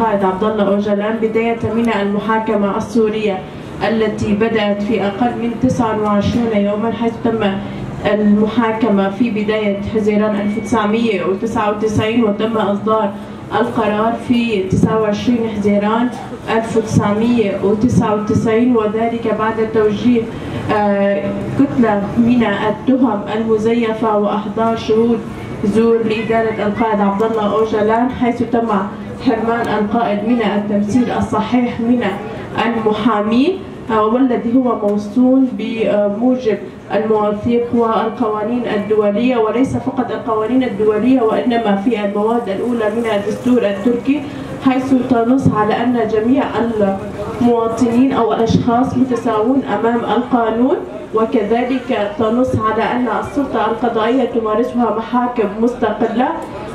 القائد عبد الله أوجلان بداية من المحاكمة السورية التي بدأت في أقل من 29 يوما، حيث تم المحاكمة في بداية حزيران 1999 وتم إصدار القرار في 29 حزيران 1999، وذلك بعد توجيه كتلة من التهم المزيفة وإحضار شهود زور لإدانة القائد عبد الله أوجلان، حيث تم حرمان القائد من التمثيل الصحيح من المحامي، والذي هو موصول بموجب المواثيق والقوانين الدولية، وليس فقط القوانين الدولية وإنما في المواد الأولى من الدستور التركي، حيث تنص على أن جميع المواطنين أو الأشخاص متساوون أمام القانون، وكذلك تنص على أن السلطة القضائية تمارسها محاكم مستقلة،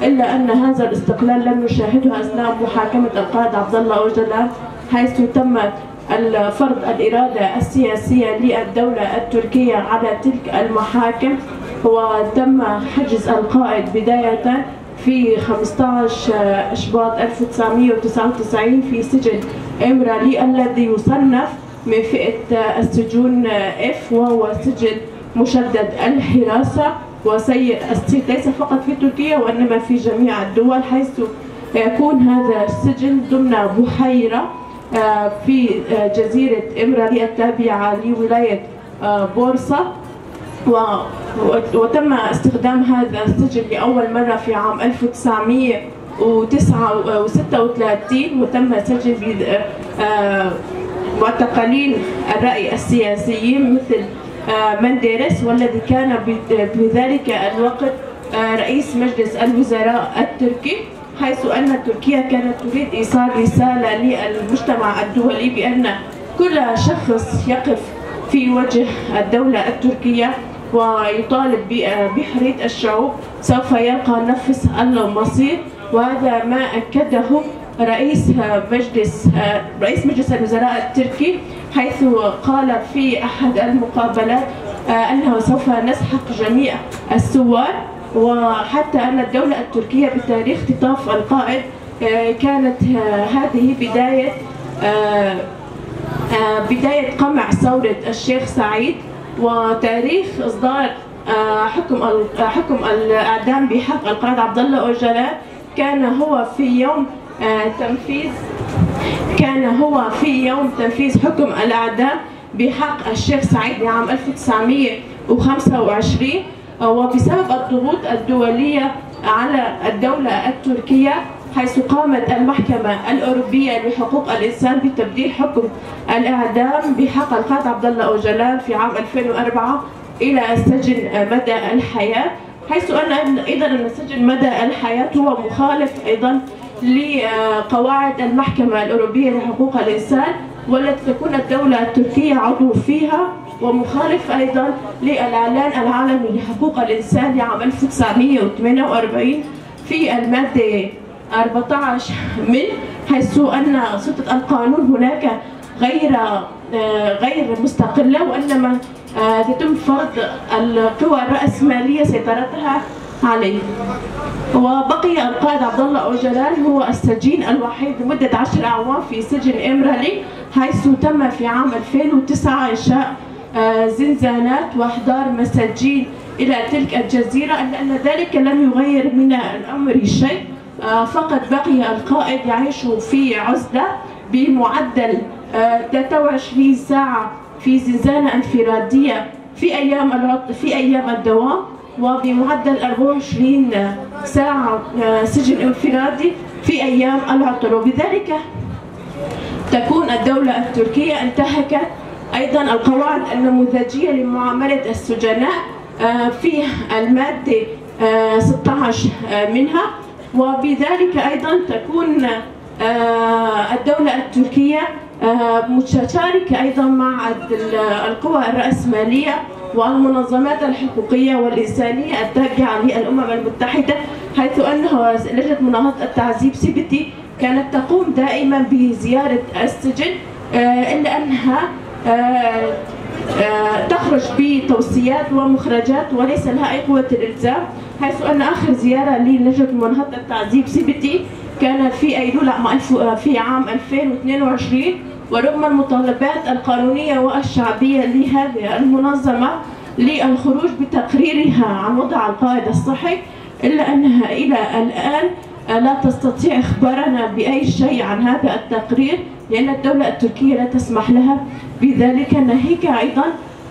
إلا أن هذا الاستقلال لم نشاهده أثناء محاكمة القائد عبد الله أوجلان، حيث تم فرض الإرادة السياسية للدولة التركية على تلك المحاكم، وتم حجز القائد بداية في 15 إشباط 1999 في سجن إمرالي الذي يصنف من فئة السجون F، وهو سجن مشدد الحراسة وسيء الصيت ليس فقط في تركيا وإنما في جميع الدول، حيث يكون هذا السجن ضمن بحيرة في جزيرة إمرالي التابعة لولاية بورصة، وتم استخدام هذا السجن لأول مرة في عام 1936، وتم سجن معتقلين الرأي السياسيين مثل منديرس، والذي كان بذلك الوقت رئيس مجلس الوزراء التركي، حيث أن تركيا كانت تريد إيصال رسالة للمجتمع الدولي بأن كل شخص يقف في وجه الدولة التركية ويطالب بحرية الشعوب سوف يلقى نفس المصير، وهذا ما أكده رئيس مجلس الوزراء التركي، حيث قال في أحد المقابلات أنه سوف نسحق جميع الثوار، وحتى أن الدولة التركية بتاريخ اختطاف القائد كانت هذه بداية قمع ثورة الشيخ سعيد، وتاريخ إصدار حكم الإعدام بحق القائد عبد الله أوجلان كان هو في يوم تنفيذ حكم الإعدام بحق الشيخ سعيد لعام 1925. وبسبب الضغوط الدولية على الدولة التركية، حيث قامت المحكمة الأوروبية لحقوق الإنسان بتبديل حكم الإعدام بحق القائد عبد الله أوجلان في عام 2004 إلى السجن مدى الحياة، حيث أن أيضا السجن مدى الحياة هو مخالف أيضا لقواعد المحكمة الأوروبية لحقوق الإنسان، والتي تكون الدولة التركية عضو فيها، ومخالف أيضا للإعلان العالمي لحقوق الإنسان لعام 1948 في المادة 14 منه، حيث أن سلطة القانون هناك غير مستقلة، وإنما تتم فرض القوى الرأسمالية سيطرتها عليه. وبقي القائد عبد الله أوجلان هو السجين الوحيد لمدة 10 أعوام في سجن إمرالي، حيث تم في عام 2009 إنشاء زنزانات وإحضار مساجين إلى تلك الجزيرة، إلا أن ذلك لم يغير من الأمر شيء، فقط بقي القائد يعيش في عزلة بمعدل 23 ساعة في زنزانة انفرادية في أيام الدوام، وبمعدل 24 ساعة سجن انفرادي في أيام العطل. وبذلك تكون الدولة التركية انتهكت أيضا القواعد النموذجية لمعاملة السجناء في المادة 16 منها، وبذلك أيضا تكون الدولة التركية متشاركة أيضا مع القوى الرأسمالية والمنظمات الحقوقية والإنسانية التابعة للأمم المتحدة، حيث أنه لجنة مناهضة التعذيب CPT كانت تقوم دائما بزيارة السجن، إلا أنها تخرج بتوصيات ومخرجات وليس لها أي قوة الإلزام، حيث أن آخر زيارة للجنة مناهضة التعذيب CPT كانت في أيلول في عام 2022، ورغم المطالبات القانونية والشعبية لهذه المنظمة للخروج بتقريرها عن وضع القائد الصحي، إلا أنها إلى الآن لا تستطيع إخبارنا بأي شيء عن هذا التقرير، لأن الدولة التركية لا تسمح لها بذلك، ناهيك أيضا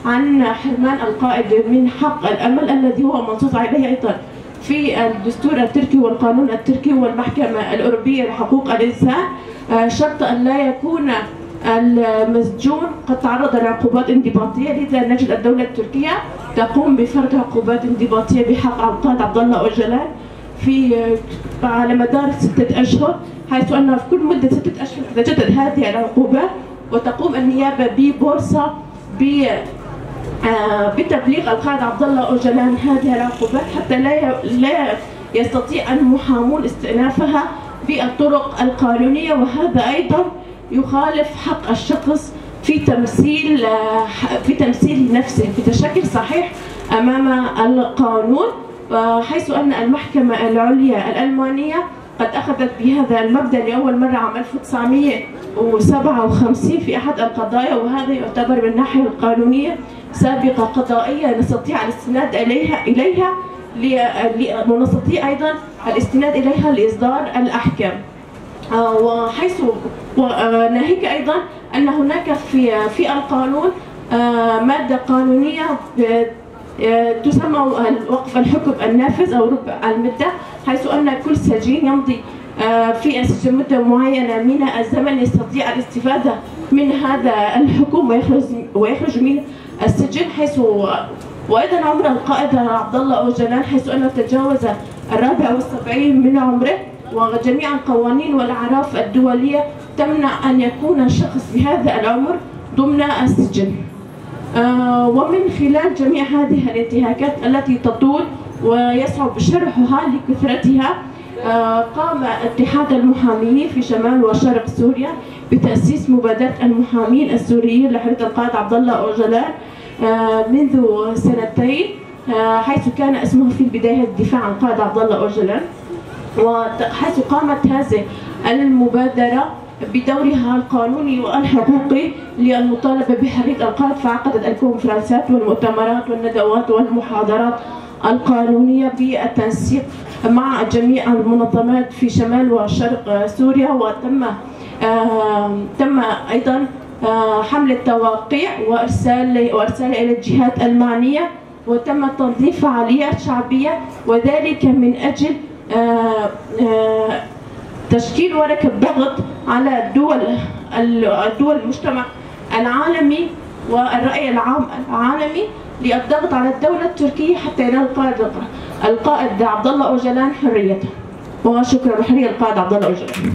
عن حرمان القائد من حق الأمل الذي هو منصوص عليه أيضا في الدستور التركي والقانون التركي والمحكمة الأوروبية لحقوق الإنسان، شرط أن لا يكون المسجون قد تعرض لعقوبات انضباطية. لذا نجد الدولة التركية تقوم بفرض عقوبات انضباطية بحق القائد عبد الله أوجلان على مدار 6 أشهر، حيث أنها في كل مدة 6 أشهر تتجدد هذه العقوبات، وتقوم النيابة ببورصة بتبليغ القائد عبد الله أوجلان هذه العقوبات حتى لا يستطيع المحامون استئنافها بالطرق القانونية، وهذا أيضا يخالف حق الشخص في تمثيل نفسه بشكل صحيح أمام القانون، حيث أن المحكمة العليا الألمانية قد أخذت بهذا المبدأ لأول مرة عام 1957 في أحد القضايا، وهذا يعتبر من الناحية القانونية سابقة قضائية نستطيع الاستناد إليها ونستطيع أيضا الاستناد إليها لإصدار الأحكام. وحيث ناهيك أيضا أن هناك في القانون مادة قانونية تسمى وقف الحكم النافذ أو ربع المدة، حيث أن كل سجين يمضي في السجن مدة معينة من الزمن يستطيع الاستفادة من هذا الحكم ويخرج من السجن، حيث وأيضا عمر القائد عبد الله أوجلان حيث أنه تجاوز 74 من عمره، وجميع القوانين والأعراف الدولية تمنع أن يكون شخص بهذا العمر ضمن السجن. ومن خلال جميع هذه الانتهاكات التي تطول ويصعب شرحها لكثرتها، قام اتحاد المحامين في شمال وشرق سوريا بتأسيس مبادرة المحامين السوريين لحرية القائد عبد الله أوجلان منذ 2 سنين، حيث كان اسمه في البداية الدفاع عن القائد عبد الله أوجلان، وحيث قامت هذه المبادرة بدورها القانوني والحقوقي للمطالبة بحرية القائد، فعقدت الكونفرنسات والمؤتمرات والندوات والمحاضرات القانونية بالتنسيق مع جميع المنظمات في شمال وشرق سوريا، تم أيضا حمل التوقيع وإرسالها إلى الجهات المعنية، وتم تنظيم فعاليات شعبية، وذلك من أجل تشكيل ورقة ضغط على الدول المجتمع العالمي والرأي العام العالمي للضغط على الدولة التركية حتى ينال القائد عبد الله أوجلان حريته. وشكرا. بحرية القائد عبد الله أوجلان.